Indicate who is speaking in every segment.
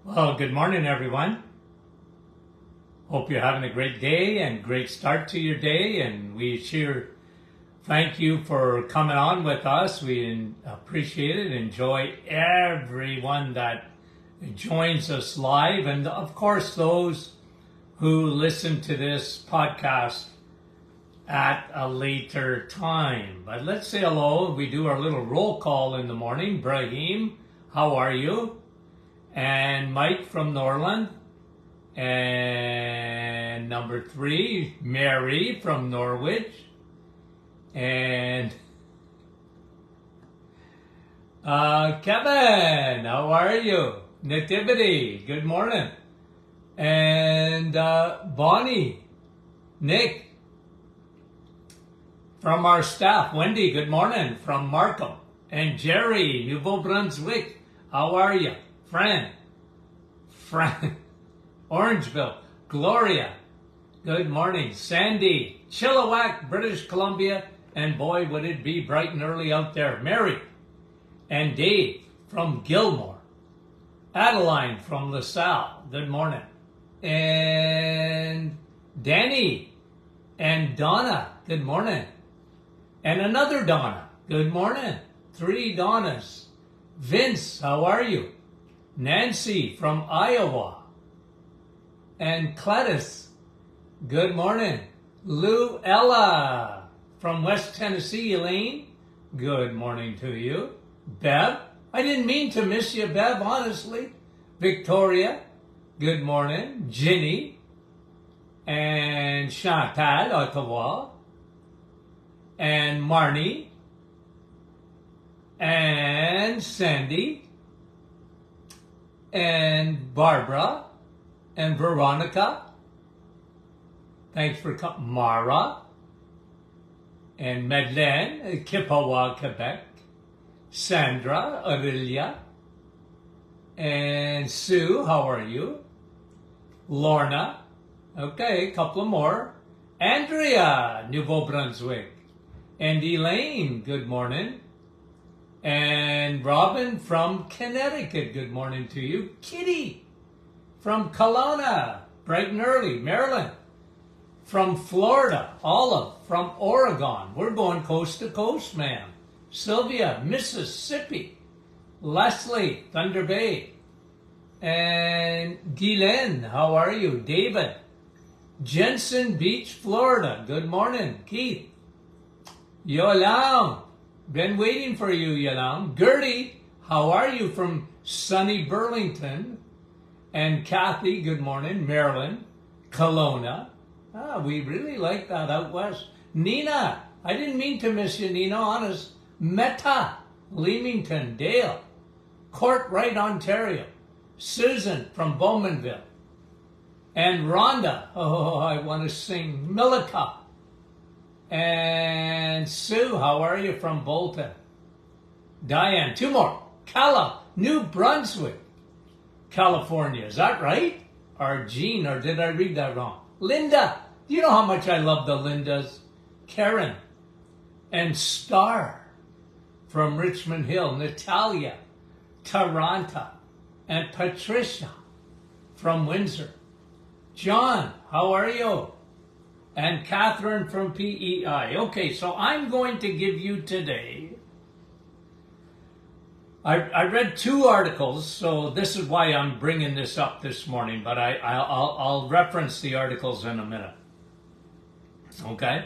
Speaker 1: Well, good morning, everyone. Hope you're having a great day and great start to your day. And we sure thank you for coming on with us. We appreciate it. Enjoy everyone that joins us live. And of course, those who listen to this podcast at a later time. But let's say hello. We do our little roll call in the morning. Brahim, how are you? And Mike from Norland. And number 3, Mary from Norwich. And Kevin, how are you? Nativity, good morning. And Bonnie, Nick, from our staff. Wendy, good morning, from Markham. And Jerry, Nouveau Brunswick, how are you? Fran, Orangeville, Gloria, good morning. Sandy, Chilliwack, British Columbia, and boy, would it be bright and early out there. Mary, and Dave from Gilmore. Adeline from LaSalle, good morning. And Danny and Donna, good morning. And another Donna, good morning. 3 Donnas. Vince, how are you? Nancy from Iowa. And Cledis, good morning. Lou Ella from West Tennessee. Elaine, good morning to you. Bev, I didn't mean to miss you, Bev, honestly. Victoria, good morning. Ginny and Chantal, Ottawa. And Marnie and Sandy and Barbara and Veronica. Thanks for coming. Mara and Madeleine, Kippawa, Quebec. Sandra, Aurelia. And Sue, how are you? Lorna. Okay, a couple more. Andrea, Nouveau Brunswick. And Elaine, good morning. And Robin from Connecticut, good morning to you. Kitty from Kelowna, bright and early. Maryland from Florida. Olive from Oregon. We're going coast to coast, ma'am. Sylvia, Mississippi. Leslie, Thunder Bay. And Guylaine, how are you? David, Jensen Beach, Florida. Good morning. Keith. Yolande, been waiting for you, Yolande. Gertie, how are you from sunny Burlington? And Kathy, good morning. Maryland, Kelowna. We really like that out west. Nina, I didn't mean to miss you, Nina, honest. Meta, Leamington, Dale. Courtright, Ontario. Susan from Bowmanville. And Rhonda, oh, I want to sing. Millica. And Sue, how are you from Bolton? Diane, 2 more. Calla, New Brunswick, California. Is that right? Or Jean, or did I read that wrong? Linda, do you know how much I love the Lindas? Karen and Star from Richmond Hill. Natalia, Taranta, and Patricia from Windsor. John, how are you? And Catherine from PEI. Okay, so I'm going to give you today, I read 2 articles, so this is why I'm bringing this up this morning, but I'll reference the articles in a minute. Okay?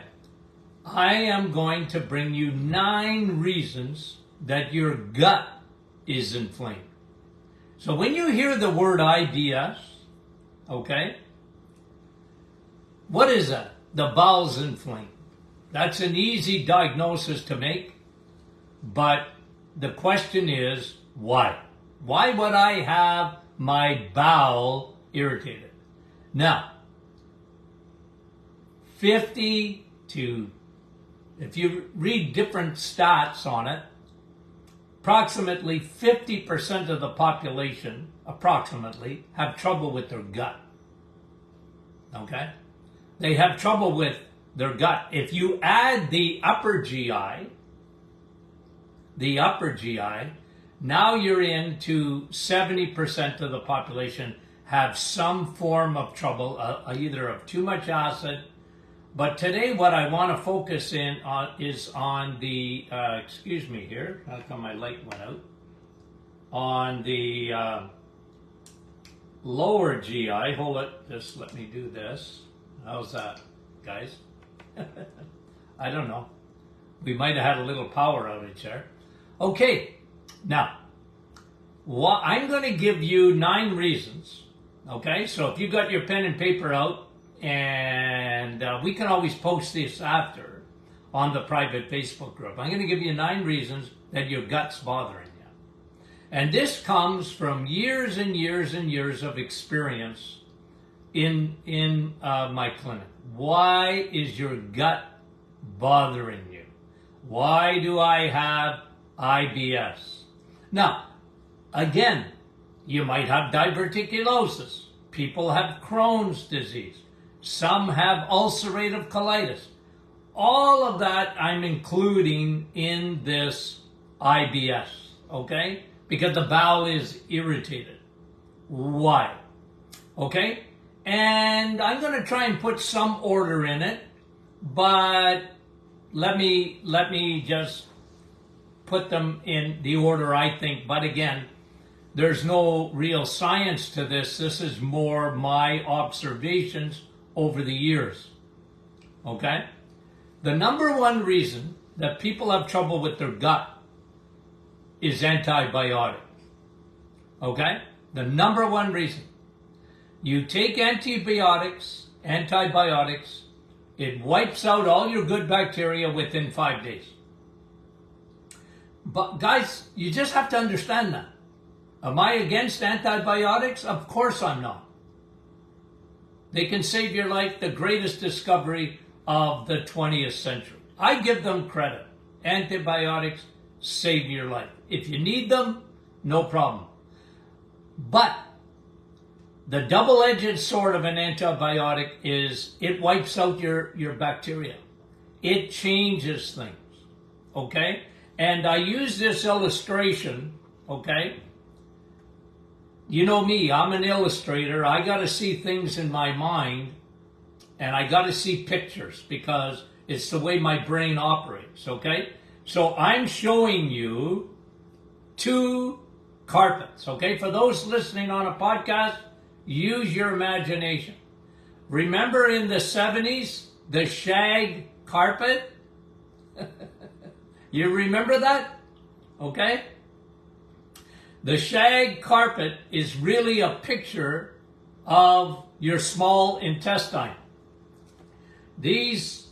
Speaker 1: I am going to bring you 9 reasons that your gut is inflamed. So when you hear the word IBS, okay, what is that? The bowel's inflamed. That's an easy diagnosis to make, but the question is, why? Why would I have my bowel irritated? Now, 50 to, if you read different stats on it, approximately 50% of the population, approximately, have trouble with their gut. Okay? They have trouble with their gut. If you add the upper GI, Now you're into 70% of the population have some form of trouble, either of too much acid. But today what I want to focus in on is on the, excuse me here, how come my light went out? On the lower GI, hold it, just let me do this. How's that, guys? I don't know. We might have had a little power outage there. Okay, now, I'm going to give you 9 reasons. Okay, so if you got your pen and paper out, and we can always post this after on the private Facebook group. I'm going to give you 9 reasons that your gut's bothering you. And this comes from years and years and years of experience in my clinic. Why is your gut bothering you? Why do I have IBS? Now, again, you might have diverticulosis. People have Crohn's disease. Some have ulcerative colitis. All of that I'm including in this IBS, okay? Because the bowel is irritated. Why? Okay? And I'm going to try and put some order in it, but let me just put them in the order I think. But again, there's no real science to this. This is more my observations over the years. Okay? The number one reason that people have trouble with their gut is antibiotics. Okay? The number one reason. You take antibiotics, it wipes out all your good bacteria within 5 days. But guys, you just have to understand that. Am I against antibiotics? Of course I'm not. They can save your life, the greatest discovery of the 20th century. I give them credit. Antibiotics save your life. If you need them, no problem. But the double-edged sword of an antibiotic is it wipes out your bacteria. It changes things, okay? And I use this illustration, okay? You know me, I'm an illustrator. I got to see things in my mind, and I got to see pictures because it's the way my brain operates, okay? So I'm showing you 2 carpets, okay? For those listening on a podcast, use your imagination. Remember in the 70s, the shag carpet? You remember that? Okay? The shag carpet is really a picture of your small intestine. These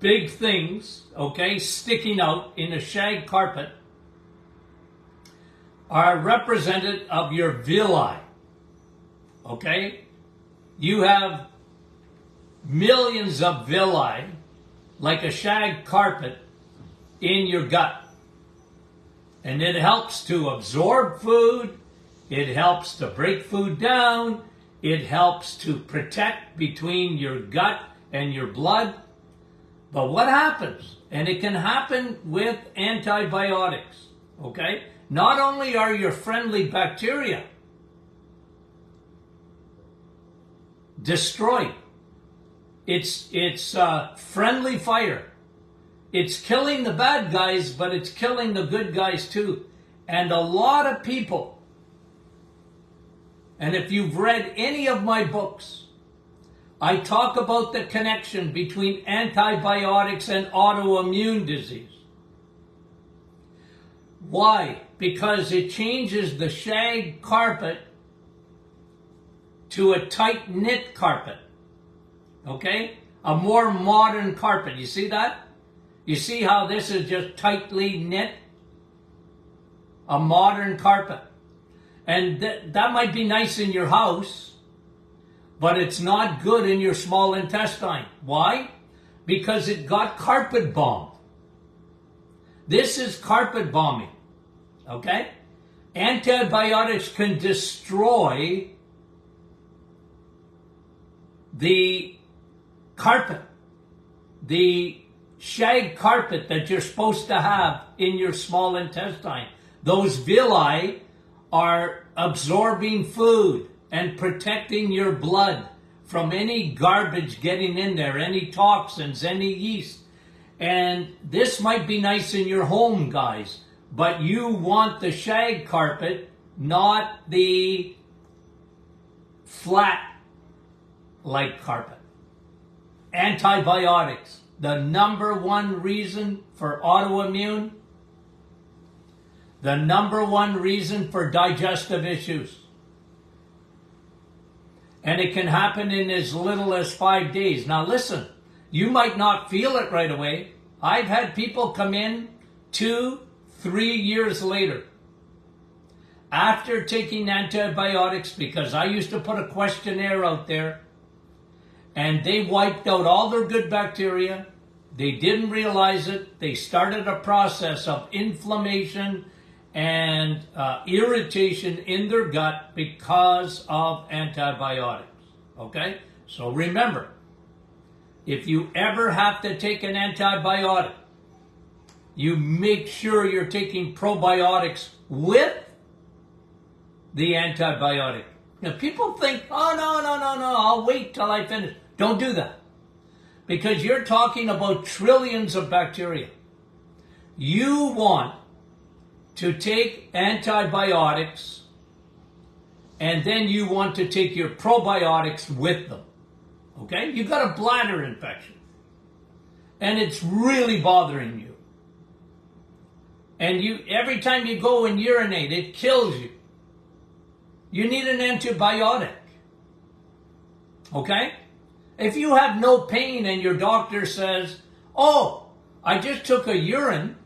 Speaker 1: big things, okay, sticking out in a shag carpet are representative of your villi. Okay? You have millions of villi, like a shag carpet, in your gut. And it helps to absorb food, it helps to break food down, it helps to protect between your gut and your blood. But what happens? And it can happen with antibiotics, okay? Not only are your friendly bacteria destroyed, it's friendly fire. It's killing the bad guys, but it's killing the good guys too. And a lot of people, and if you've read any of my books, I talk about the connection between antibiotics and autoimmune disease. Why? Because it changes the shag carpet to a tight-knit carpet. Okay? A more modern carpet. You see that? You see how this is just tightly knit? A modern carpet. And that might be nice in your house, but it's not good in your small intestine. Why? Because it got carpet bombed. This is carpet bombing. Okay? Antibiotics can destroy the carpet, the shag carpet that you're supposed to have in your small intestine. Those villi are absorbing food and protecting your blood from any garbage getting in there, any toxins, any yeast. And this might be nice in your home, guys, but you want the shag carpet, not the flat like carpet. Antibiotics, the number one reason for autoimmune, the number one reason for digestive issues. And it can happen in as little as 5 days. Now listen, you might not feel it right away. I've had people come in 2-3 years later after taking antibiotics, because I used to put a questionnaire out there, and they wiped out all their good bacteria. They didn't realize it. They started a process of inflammation and irritation in their gut because of antibiotics. Okay? So remember, if you ever have to take an antibiotic, you make sure you're taking probiotics with the antibiotic. Now, people think, oh, no, I'll wait till I finish. Don't do that. Because you're talking about trillions of bacteria. You want to take antibiotics, and then you want to take your probiotics with them. Okay? You've got a bladder infection, and it's really bothering you. And every time you go and urinate, it kills you. You need an antibiotic. Okay? If you have no pain and your doctor says, oh, I just took a urine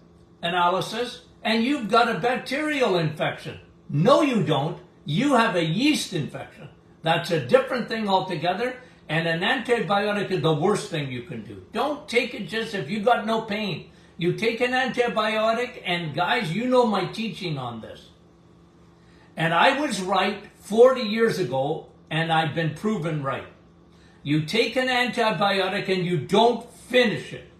Speaker 1: analysis and you've got a bacterial infection. No, you don't. You have a yeast infection. That's a different thing altogether. And an antibiotic is the worst thing you can do. Don't take it just if you got no pain. You take an antibiotic, and guys, you know my teaching on this. And I was right 40 years ago, and I've been proven right. You take an antibiotic and you don't finish it.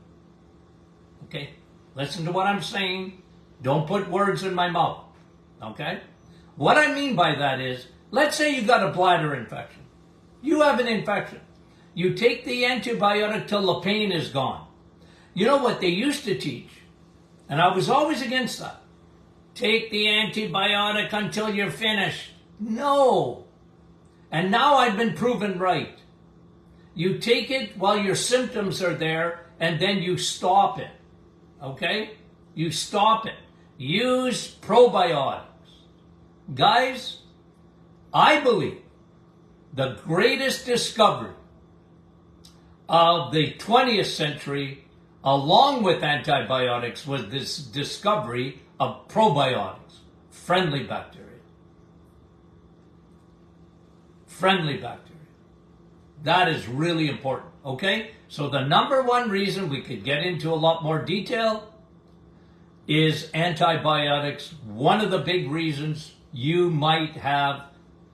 Speaker 1: Okay? Listen to what I'm saying. Don't put words in my mouth. Okay? What I mean by that is, let's say you got a bladder infection. You have an infection. You take the antibiotic till the pain is gone. You know what they used to teach, and I was always against that. Take the antibiotic until you're finished. No. And now I've been proven right. You take it while your symptoms are there, and then you stop it. Okay? You stop it. Use probiotics. Guys, I believe the greatest discovery of the 20th century, along with antibiotics, was this discovery of probiotics, friendly bacteria. Friendly bacteria. That is really important, okay? So the number one reason, we could get into a lot more detail, is antibiotics. One of the big reasons you might have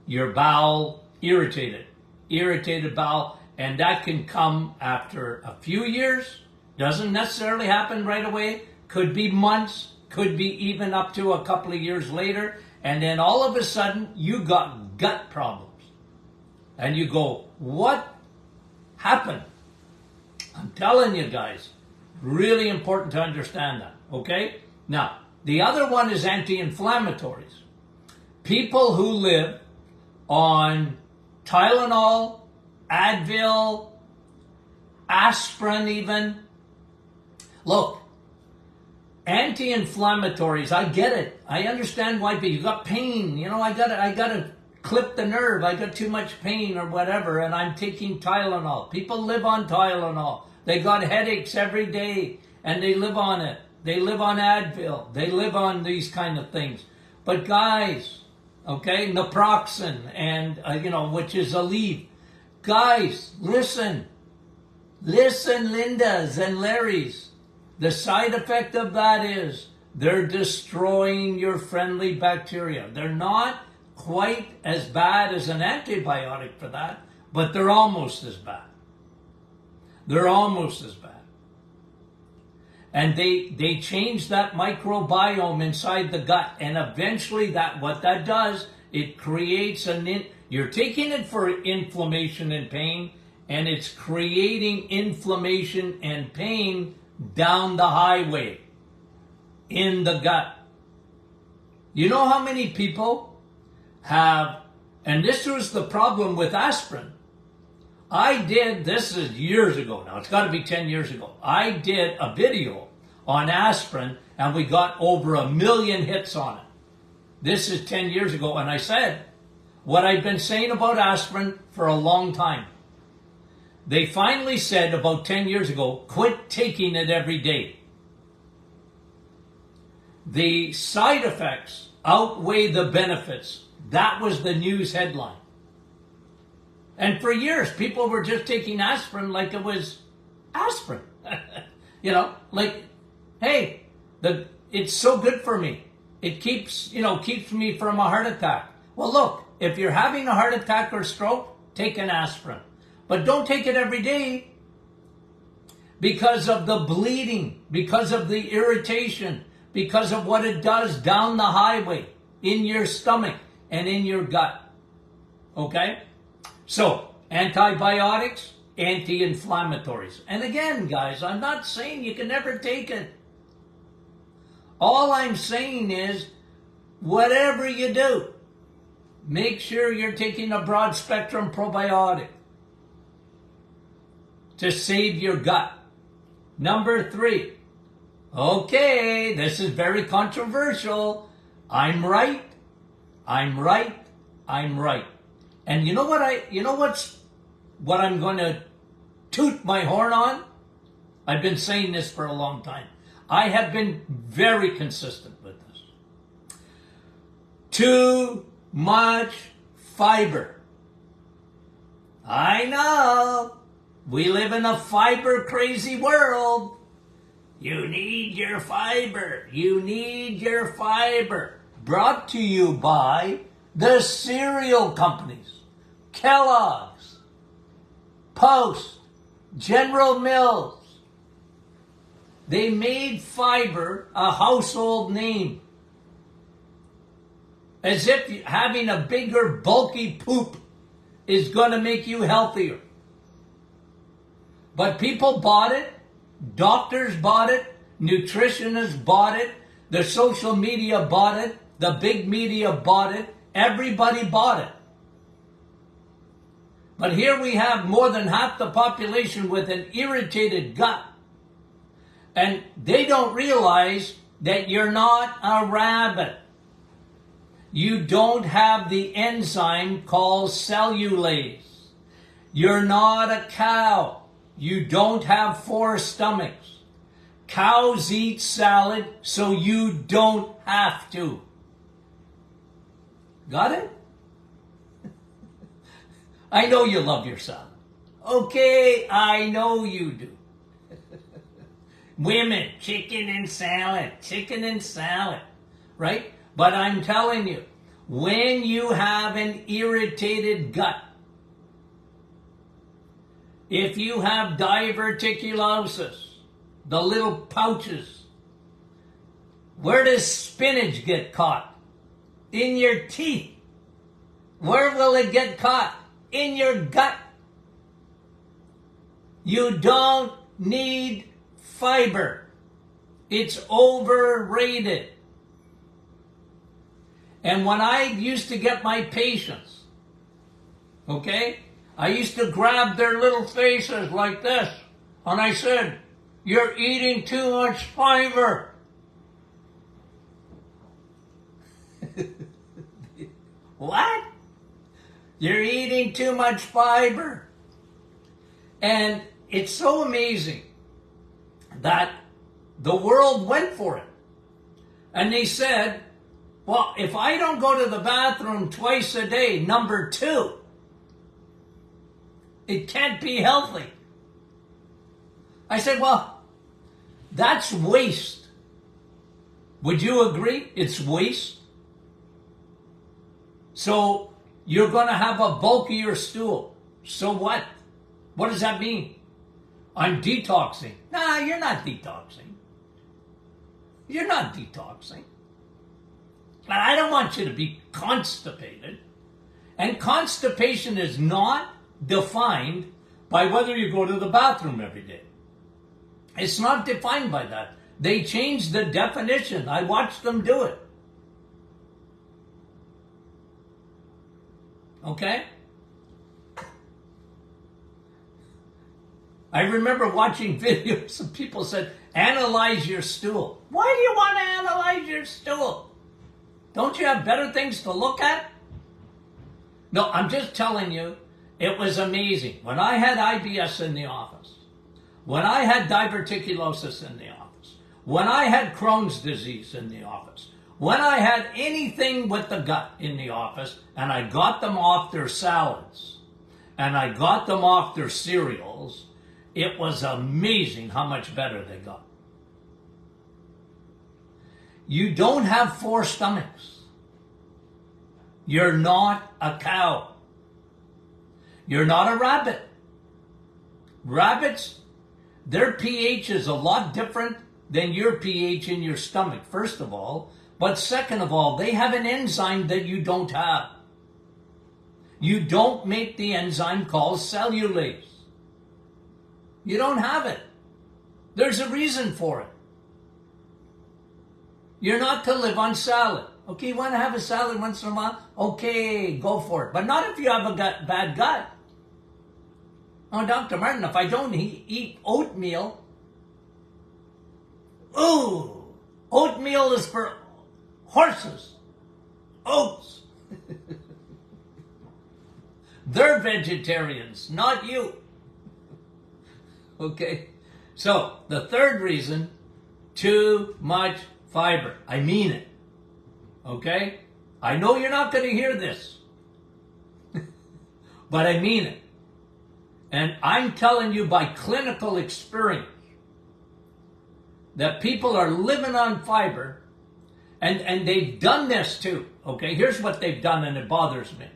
Speaker 1: your bowel irritated bowel, and that can come after a few years. Doesn't necessarily happen right away. Could be months, could be even up to a couple of years later, and then all of a sudden you got gut problems. And you go, what happened? I'm telling you guys, really important to understand that, okay? Now, the other one is anti-inflammatories. People who live on Tylenol, Advil, aspirin even. Look, anti-inflammatories, I get it. I understand why you got pain. You know, I gotta clip the nerve. I got too much pain or whatever, and I'm taking Tylenol. People live on Tylenol. They got headaches every day, and they live on it. They live on Advil. They live on these kind of things. But guys, okay, naproxen and, which is Aleve. Guys, listen. Listen, Lindas and Larrys. The side effect of that is they're destroying your friendly bacteria. They're not quite as bad as an antibiotic for that, but they're almost as bad. They're almost as bad. And they change that microbiome inside the gut. And eventually what that does, it creates you're taking it for inflammation and pain, and it's creating inflammation and pain down the highway in the gut. You know how many people have, and this was the problem with aspirin. This is years ago now, it's got to be 10 years ago. I did a video on aspirin and we got over 1 million hits on it. This is 10 years ago, and I said what I've been saying about aspirin for a long time. They finally said about 10 years ago, quit taking it every day. The side effects outweigh the benefits. That was the news headline. And for years, people were just taking aspirin like it was aspirin. Like, hey, it's so good for me. It keeps me from a heart attack. Well, look, if you're having a heart attack or stroke, take an aspirin. But don't take it every day because of the bleeding, because of the irritation, because of what it does down the highway in your stomach and in your gut. Okay? So, antibiotics, anti-inflammatories. And again, guys, I'm not saying you can never take it. All I'm saying is, whatever you do, make sure you're taking a broad spectrum probiotic to save your gut. Number 3. Okay, this is very controversial. I'm right. I'm right. I'm right. And you know what I'm going to toot my horn on? I've been saying this for a long time. I have been very consistent with this. Too much fiber. I know. We live in a fiber crazy world. You need your fiber. You need your fiber. Brought to you by the cereal companies. Kellogg's, Post, General Mills. They made fiber a household name. As if having a bigger, bulky poop is going to make you healthier. But people bought it. Doctors bought it. Nutritionists bought it. The social media bought it. The big media bought it. Everybody bought it. But here we have more than half the population with an irritated gut. And they don't realize that you're not a rabbit. You don't have the enzyme called cellulase. You're not a cow. You don't have 4 stomachs. Cows eat salad, so you don't have to. Got it? I know you love your salad. Okay, I know you do. Women, chicken and salad, right? But I'm telling you, when you have an irritated gut, if you have diverticulosis, the little pouches, where does spinach get caught? In your teeth. Where will it get caught? In your gut. You don't need fiber. It's overrated. And when I used to get my patients, okay, I used to grab their little faces like this, and I said, "You're eating too much fiber." What? You're eating too much fiber. And it's so amazing that the world went for it. And they said, well, if I don't go to the bathroom twice a day, number 2, it can't be healthy. I said, well, that's waste. Would you agree? It's waste. So you're going to have a bulkier stool. So what? What does that mean? I'm detoxing. Nah, you're not detoxing. You're not detoxing. But I don't want you to be constipated. And constipation is not defined by whether you go to the bathroom every day. It's not defined by that. They changed the definition. I watched them do it. Okay? I remember watching videos and people said, analyze your stool. Why do you want to analyze your stool? Don't you have better things to look at? No, I'm just telling you, it was amazing. When I had IBS in the office, when I had diverticulosis in the office, when I had Crohn's disease in the office, when I had anything with the gut in the office, and I got them off their salads, and I got them off their cereals, it was amazing how much better they got. You don't have 4 stomachs. You're not a cow. You're not a rabbit. Rabbits, their pH is a lot different than your pH in your stomach, first of all. But second of all, they have an enzyme that you don't have. You don't make the enzyme called cellulase. You don't have it. There's a reason for it. You're not to live on salad. Okay, you want to have a salad once in a while? Okay, go for it. But not if you have a bad gut. Oh, Dr. Martin, if I don't eat oatmeal, ooh, oatmeal is for horses. Oats. They're vegetarians, not you. Okay, so the third reason, too much fiber. I mean it. Okay? I know you're not going to hear this, but I mean it. And I'm telling you by clinical experience that people are living on fiber, and they've done this too. Okay, here's what they've done, and it bothers me.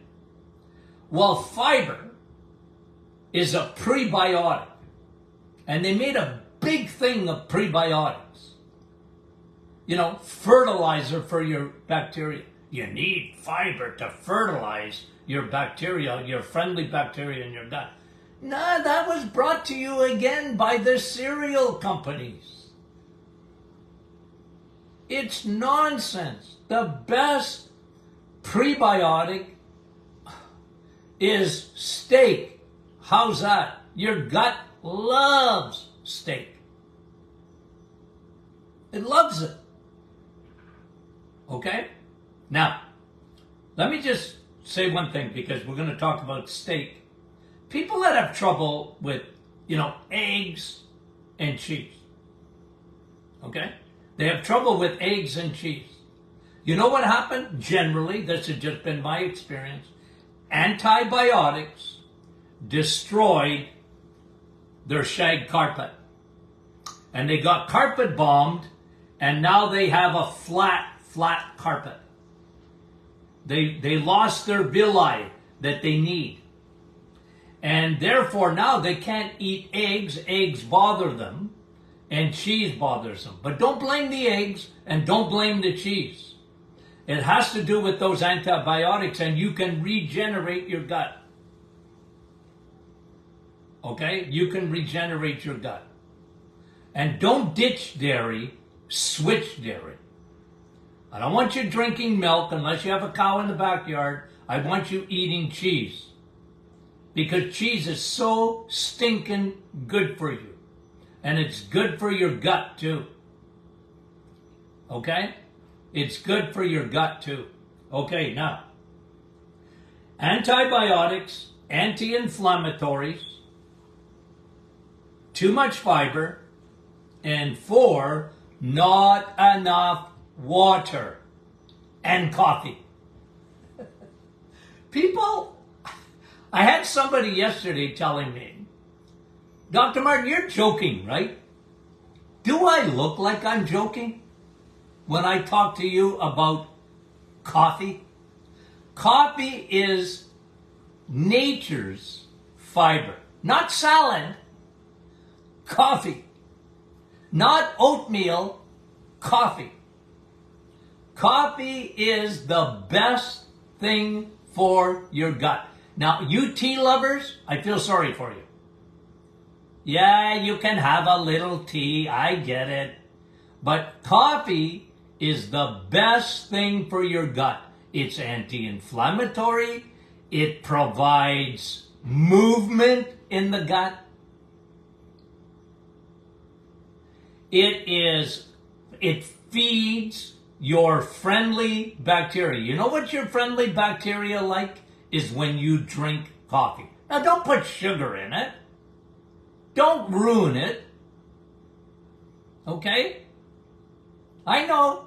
Speaker 1: Well, fiber is a prebiotic, and they made a big thing of prebiotics. You know, fertilizer for your bacteria. You need fiber to fertilize your bacteria, your friendly bacteria in your gut. No, that was brought to you again by the cereal companies. It's nonsense. The best prebiotic is steak. How's that? Your gut loves steak. It loves it. Okay? Now, let me just say one thing, because we're going to talk about steak. People that have trouble with, eggs and cheese. Okay? They have trouble with eggs and cheese. You know what happened? Generally, this has just been my experience. Antibiotics destroyed their shag carpet. And they got carpet bombed, and now they have a flat carpet. They lost their villi that they need. And therefore now they can't eat eggs. Eggs bother them, and cheese bothers them. But don't blame the eggs, and don't blame the cheese. It has to do with those antibiotics, and you can regenerate your gut. Okay? You can regenerate your gut. And don't ditch dairy, switch dairy. I don't want you drinking milk unless you have a cow in the backyard. I want you eating cheese. Because cheese is so stinking good for you. And it's good for your gut too. Okay? It's good for your gut too. Okay, now. Antibiotics, anti-inflammatories, too much fiber, and 4, not enough water and coffee. People, I had somebody yesterday telling me, Dr. Martin, you're joking, right? Do I look like I'm joking when I talk to you about coffee? Coffee is nature's fiber, not salad. Coffee, not oatmeal. coffee. Coffee is the best thing for your gut. Now, you tea lovers, I feel sorry for you. Yeah, you can have a little tea, I get it. But coffee is the best thing for your gut. It's anti-inflammatory. It provides movement in the gut. It feeds your friendly bacteria. You know what your friendly bacteria like? Is when you drink coffee. Now don't put sugar in it. Don't ruin it. Okay? I know.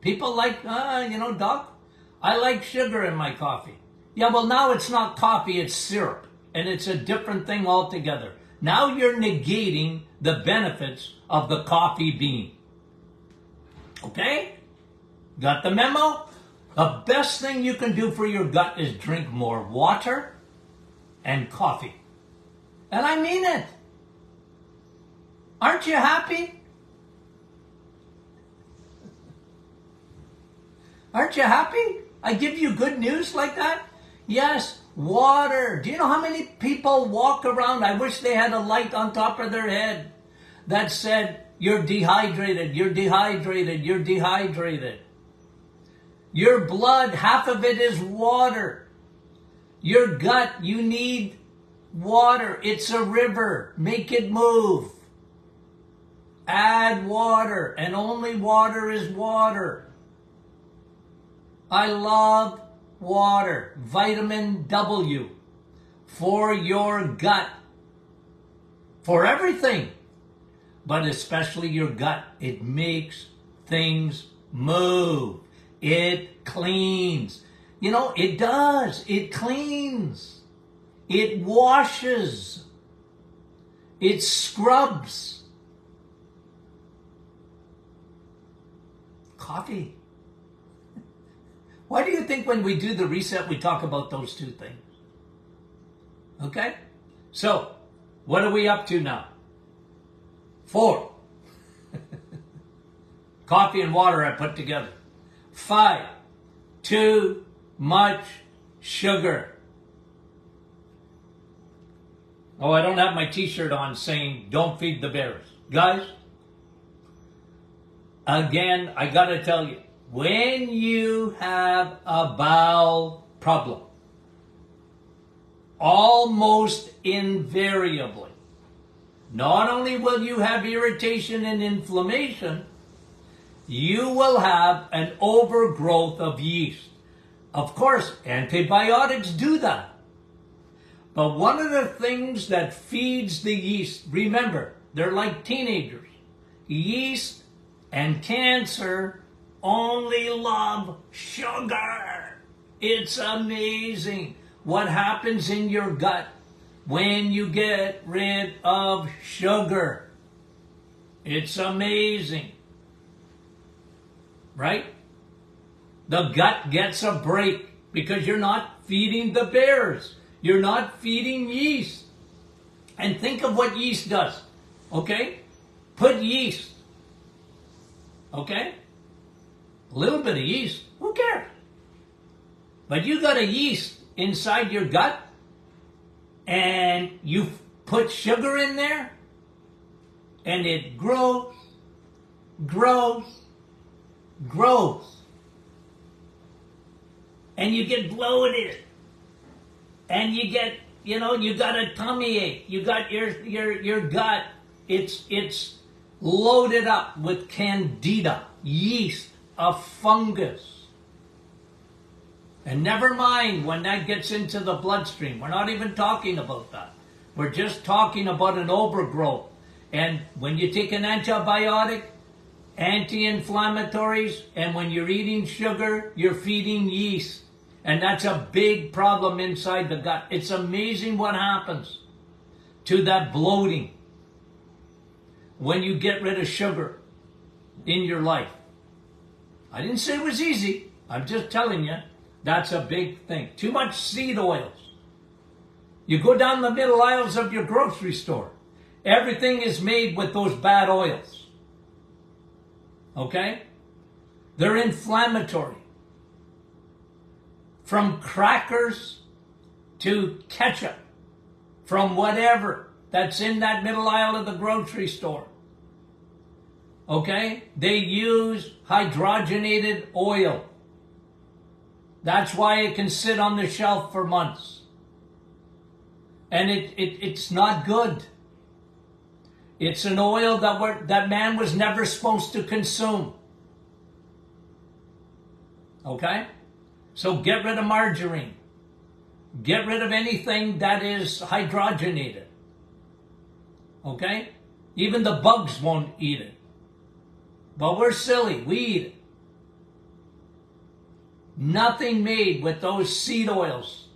Speaker 1: People like, Doc, I like sugar in my coffee. Yeah, well now it's not coffee, it's syrup. And it's a different thing altogether. Now you're negating the benefits of the coffee bean. Okay? Got the memo? The best thing you can do for your gut is drink more water and coffee. And I mean it. Aren't you happy? Aren't you happy? I give you good news like that? Yes, water. Do you know how many people walk around? I wish they had a light on top of their head that said, you're dehydrated, you're dehydrated, you're dehydrated. Your blood, half of it is water. Your gut, you need water. It's a river. Make it move. Add water, and only water is water. I love water. Vitamin W for your gut. For everything. But especially your gut. It makes things move. It cleans. You know, it does. It cleans. It washes. It scrubs. Coffee. Why do you think when we do the reset, we talk about those two things? Okay? So, what are we up to now? 4. Coffee and water I put together. 5. Too much sugar. Oh, I don't have my t-shirt on saying, don't feed the bears. Guys, again, I gotta tell you, when you have a bowel problem, almost invariably, not only will you have irritation and inflammation, you will have an overgrowth of yeast. Of course, antibiotics do that. But one of the things that feeds the yeast, remember, they're like teenagers. Yeast and cancer only love sugar. It's amazing what happens in your gut when you get rid of sugar. It's amazing. Right? The gut gets a break because you're not feeding the bears. You're not feeding yeast. And think of what yeast does. Okay? Put yeast. Okay? A little bit of yeast. Who cares? But you got a yeast inside your gut and you put sugar in there and it grows, grows, grows. And you get bloated. And you get, you got a tummy ache. You got your gut. It's loaded up with candida, yeast, a fungus. And never mind when that gets into the bloodstream. We're not even talking about that. We're just talking about an overgrowth. And when you take an antibiotic, anti-inflammatories, and when you're eating sugar, you're feeding yeast. And that's a big problem inside the gut. It's amazing what happens to that bloating when you get rid of sugar in your life. I didn't say it was easy. I'm just telling you, that's a big thing. Too much seed oils. You go down the middle aisles of your grocery store. Everything is made with those bad oils. Okay? They're inflammatory. From crackers to ketchup, from whatever that's in that middle aisle of the grocery store. Okay? They use hydrogenated oil. That's why it can sit on the shelf for months. And it's not good. It's an oil that man was never supposed to consume. Okay? So get rid of margarine. Get rid of anything that is hydrogenated. Okay? Even the bugs won't eat it. But we're silly. We eat it. Nothing made with those seed oils.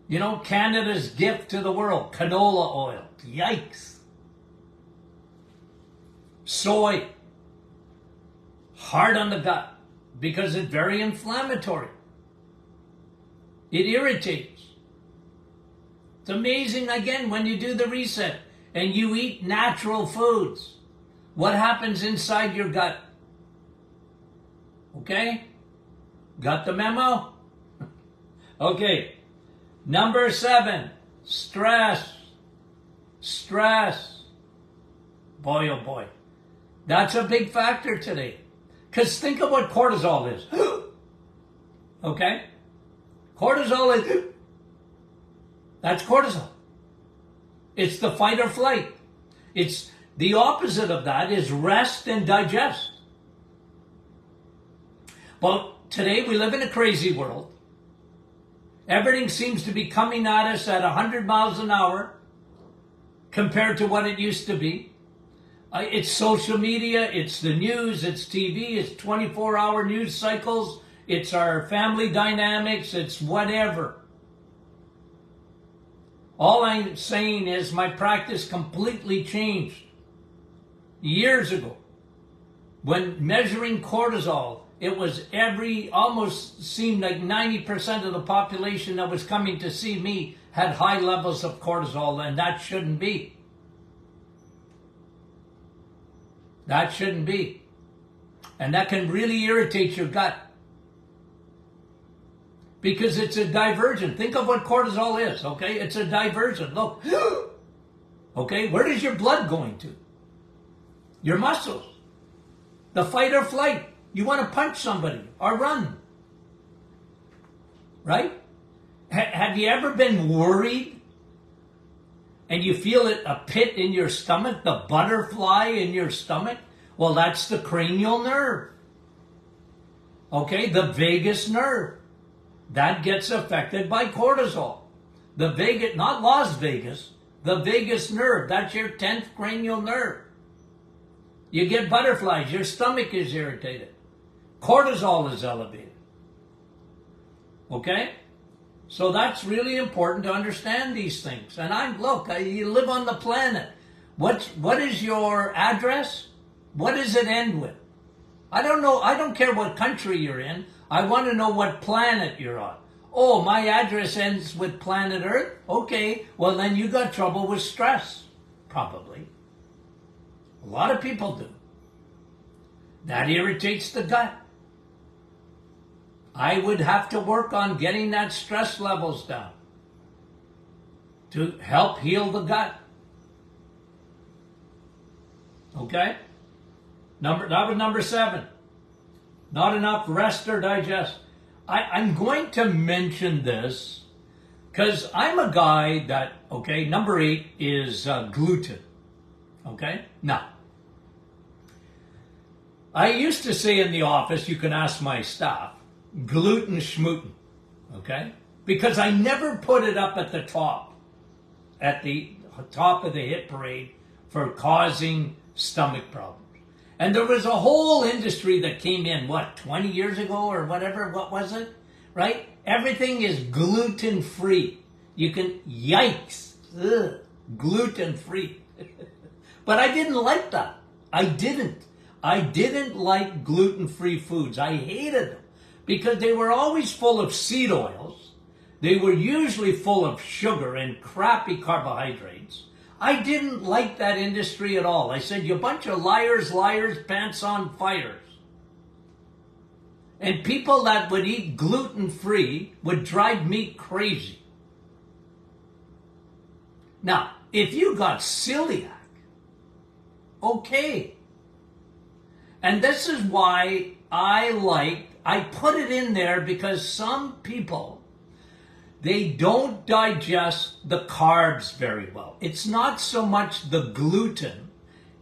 Speaker 1: You know, Canada's gift to the world, canola oil. Yikes. Soy. Hard on the gut because it's very inflammatory. It irritates. It's amazing, again, when you do the reset and you eat natural foods, what happens inside your gut? Okay? Got the memo? Okay. Number 7, stress. Stress. Boy, oh boy. That's a big factor today. Because think of what cortisol is. Okay? Cortisol is... That's cortisol. It's the fight or flight. It's the opposite of that is rest and digest. But today we live in a crazy world. Everything seems to be coming at us at 100 miles an hour compared to what it used to be. It's social media, it's the news, it's TV, it's 24-hour news cycles, it's our family dynamics, it's whatever. All I'm saying is my practice completely changed years ago. When measuring cortisol, it was almost seemed like 90% of the population that was coming to see me had high levels of cortisol, and that shouldn't be. That shouldn't be. And that can really irritate your gut. Because it's a diversion. Think of what cortisol is, okay? It's a diversion. Look. Okay, where is your blood going to? Your muscles. The fight or flight. You want to punch somebody or run. Right? Have you ever been worried? And you feel a pit in your stomach, the butterfly in your stomach? Well, that's the cranial nerve. Okay, the vagus nerve. That gets affected by cortisol. The vagus, not Las Vegas, the vagus nerve, that's your 10th cranial nerve. You get butterflies, your stomach is irritated. Cortisol is elevated. Okay? So that's really important to understand these things. And you live on the planet. What is your address? What does it end with? I don't know. I don't care what country you're in. I want to know what planet you're on. Oh, my address ends with planet Earth? Okay, well then you got trouble with stress, probably. A lot of people do. That irritates the gut. I would have to work on getting that stress levels down to help heal the gut. Okay? That was number 7. Not enough rest or digest. I'm going to mention this because I'm a guy that, okay, number 8 is gluten. Okay? Now, I used to say in the office, you can ask my staff, gluten schmooten, okay? Because I never put it up at the top of the hit parade for causing stomach problems. And there was a whole industry that came in, 20 years ago or whatever, what was it? Right? Everything is gluten-free. You can, yikes, gluten-free. But I didn't like that. I didn't like gluten-free foods. I hated them. Because they were always full of seed oils. They were usually full of sugar and crappy carbohydrates. I didn't like that industry at all. I said, you bunch of liars, liars, pants on fires. And people that would eat gluten-free would drive me crazy. Now, if you got celiac, okay. And this is why I put it in there, because some people, they don't digest the carbs very well. It's not so much the gluten,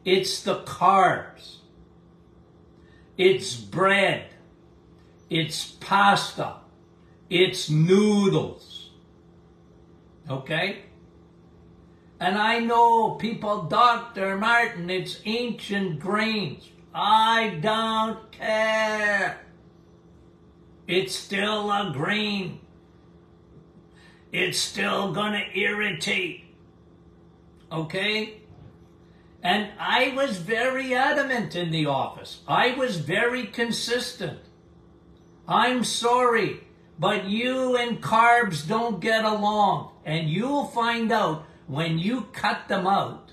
Speaker 1: it's the carbs. It's bread, it's pasta, it's noodles. Okay? And I know people, Dr. Martin, it's ancient grains. I don't care. It's still a grain. It's still gonna irritate. Okay? And I was very adamant in the office. I was very consistent. I'm sorry, but you and carbs don't get along. And you'll find out when you cut them out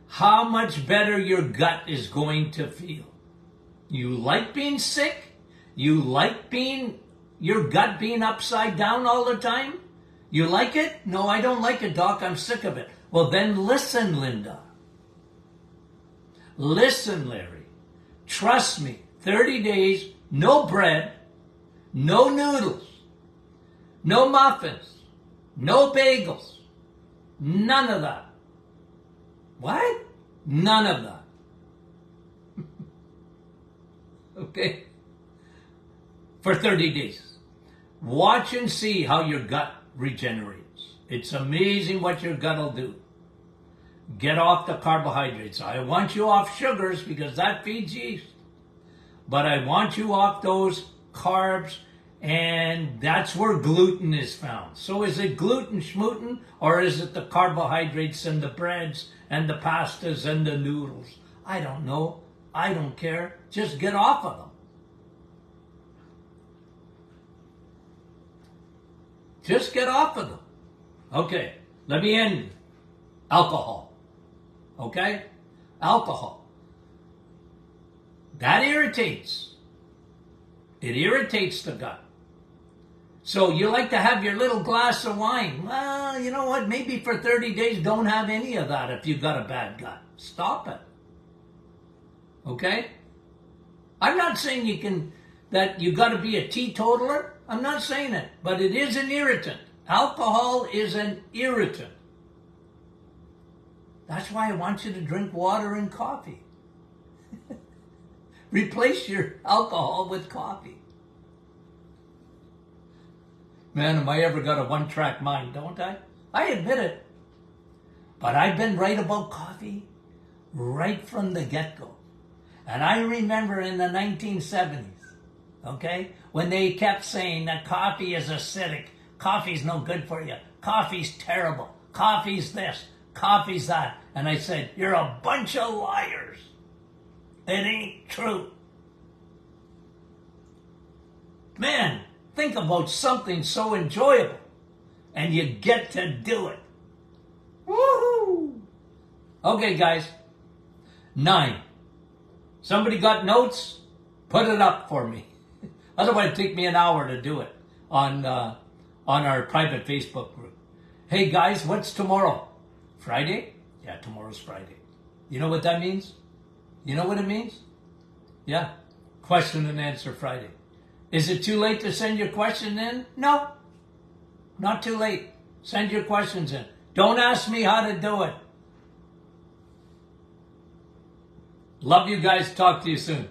Speaker 1: how much better your gut is going to feel. You like being sick? You like your gut being upside down all the time? You like it? No, I don't like it, Doc. I'm sick of it. Well, then listen, Linda. Listen, Larry. Trust me. 30 days, no bread, no noodles, no muffins, no bagels. None of that. What? None of that. Okay? For 30 days. Watch and see how your gut regenerates. It's amazing what your gut will do. Get off the carbohydrates. I want you off sugars because that feeds yeast. But I want you off those carbs, and that's where gluten is found. So is it gluten schmooten, or is it the carbohydrates and the breads and the pastas and the noodles? I don't know. I don't care. Just get off of them. Just get off of them. Okay, let me end. Alcohol. Okay? Alcohol. That irritates. It irritates the gut. So you like to have your little glass of wine. Well, you know what? Maybe for 30 days, don't have any of that if you've got a bad gut. Stop it. Okay? I'm not saying that you got to be a teetotaler. I'm not saying it. But it is an irritant. Alcohol is an irritant. That's why I want you to drink water and coffee. Replace your alcohol with coffee. Man, am I ever got a one-track mind, don't I? I admit it. But I've been right about coffee right from the get-go. And I remember in the 1970s, okay, when they kept saying that coffee is acidic, coffee's no good for you, coffee's terrible, coffee's this, coffee's that. And I said, you're a bunch of liars. It ain't true. Man, think about something so enjoyable, and you get to do it. Woohoo! Okay, guys. 9. Somebody got notes? Put it up for me. Otherwise, it'd take me an hour to do it on our private Facebook group. Hey, guys, what's tomorrow? Friday? Yeah, tomorrow's Friday. You know what that means? You know what it means? Yeah. Question and answer Friday. Is it too late to send your question in? No. Not too late. Send your questions in. Don't ask me how to do it. Love you guys. Talk to you soon.